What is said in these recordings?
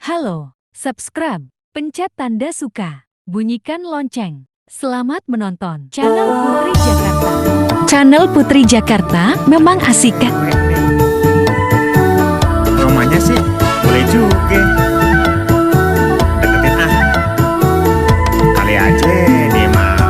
Halo, subscribe, pencet tanda suka, bunyikan lonceng. Selamat menonton channel Putri Jakarta. Channel Putri Jakarta memang asik kan? Namanya sih boleh juga. Deketin ah. Kali aja dia mau.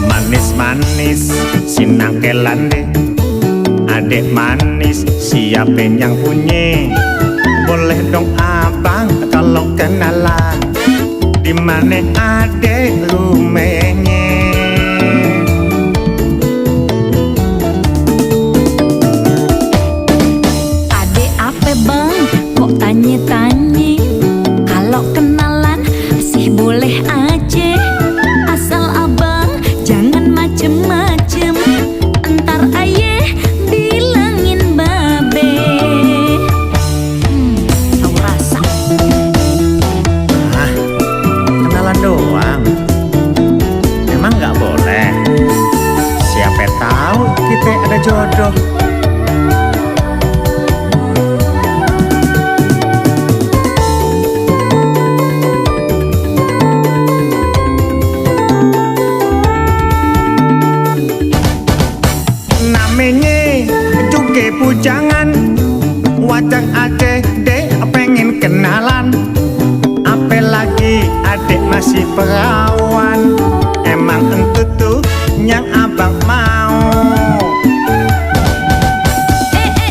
Manis-manis sinangkelan deh. Adek manis, siapa yang punya? Boleh dong abang kalau kenalan. Dimana adek rumahnya? Adek apa bang? Kok tanya-tanya? Kalau kenalan sih boleh aja. Asal abang jangan macem-macem. Entar ayah bilangin babe. Tahu rasa. Ah, kenalan doang. Emang nggak boleh? Siapa tahu kita ada jodoh. Namanya juga pujangan, wajar adek deh pengen kenalan. Apalagi adek masih perawan, emang entu tuh yang abang mau.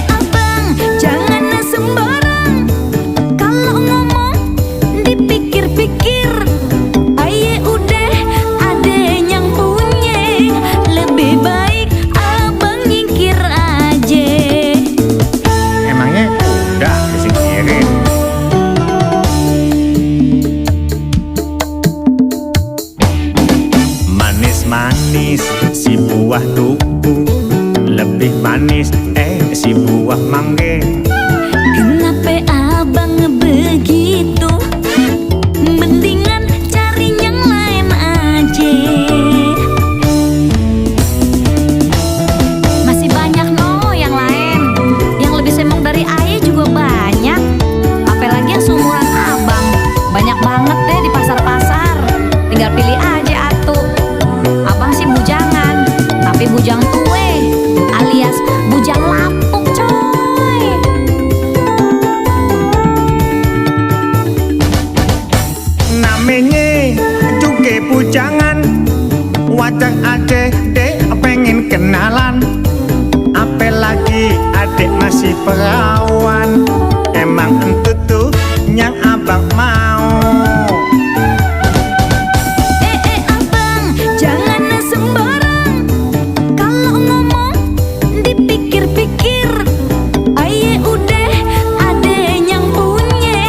Abang jangan sembarang. Kalau ngomong dipikir-pikir. Aye udah ada yang punya. Lebih baik abang nyingkir aja. Emangnya udah disingkirin? Manis-manis si buah tuku, lebih manis si buah mangga. Kenapa abang begitu? Mendingan cari yang lain aja. Masih banyak no yang lain. Yang lebih semong dari ayah juga banyak. Apalagi yang seumuran abang. Banyak banget deh di pasar-pasar. Tinggal pilih aja atuh. Abang sih bujangan, tapi bujang tue alias bujang lapuk coy. Namanya juga pujangan, wajar adek deh pengen kenalan. Apalagi adek masih perawan, emang entu tuh yang abang mau. Abang jangan sembarang. Kalau ngomong dipikir-pikir. Aye udah ada yang punya.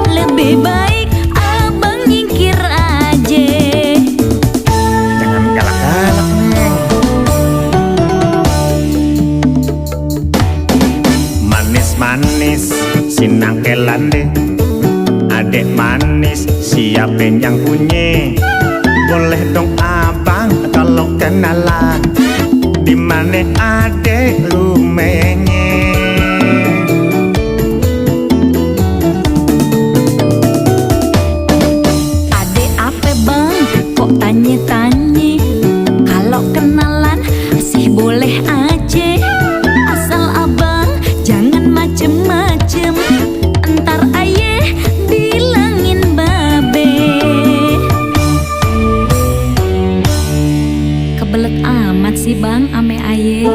Lebih baik abang nyingkir aja. Jangan galak-galak neng. Manis-manis sinangkelan deh. Adek manis, siapa yang punya? Boleh dong abang kalau kenalan. Dimana adek rumahnya? Adek apa bang? Kok tanya-tanya? Kalau kenalan sih boleh aja. Asal abang jangan macem-macem. Entar ayah bilangin babe. Kebelet amat sih bang ame ayah.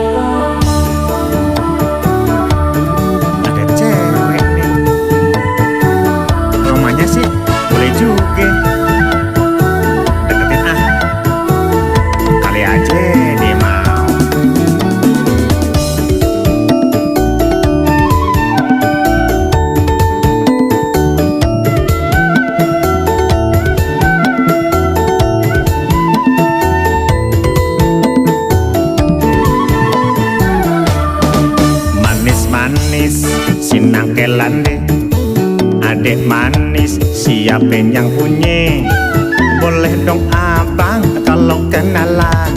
manis sinang kelande. Adek manis siapa yang punya? Boleh dong abang kalau kenalan.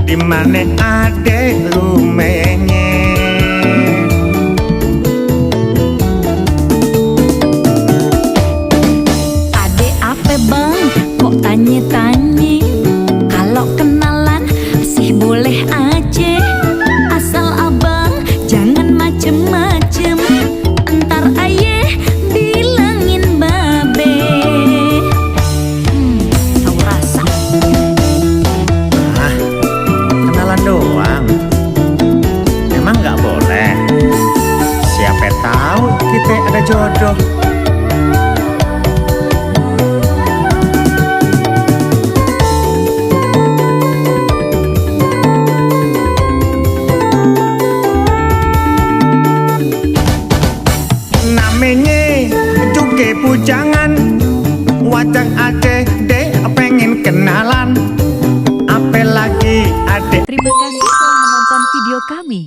Dimana adek rumahnya? Adek apa bang? Kok tanya-tanya? Kalau kenalan sih boleh aja, asal abang jangan macem-macem. Entar ayah bilangin babe. Tahu rasa? Hah? Kenalan doang? Emang nggak boleh? Siapa tahu kita ada jodoh. Namanya juga pujangan, wajang ade deh pengen kenalan. Apalagi adek. Terima kasih telah menonton video kami.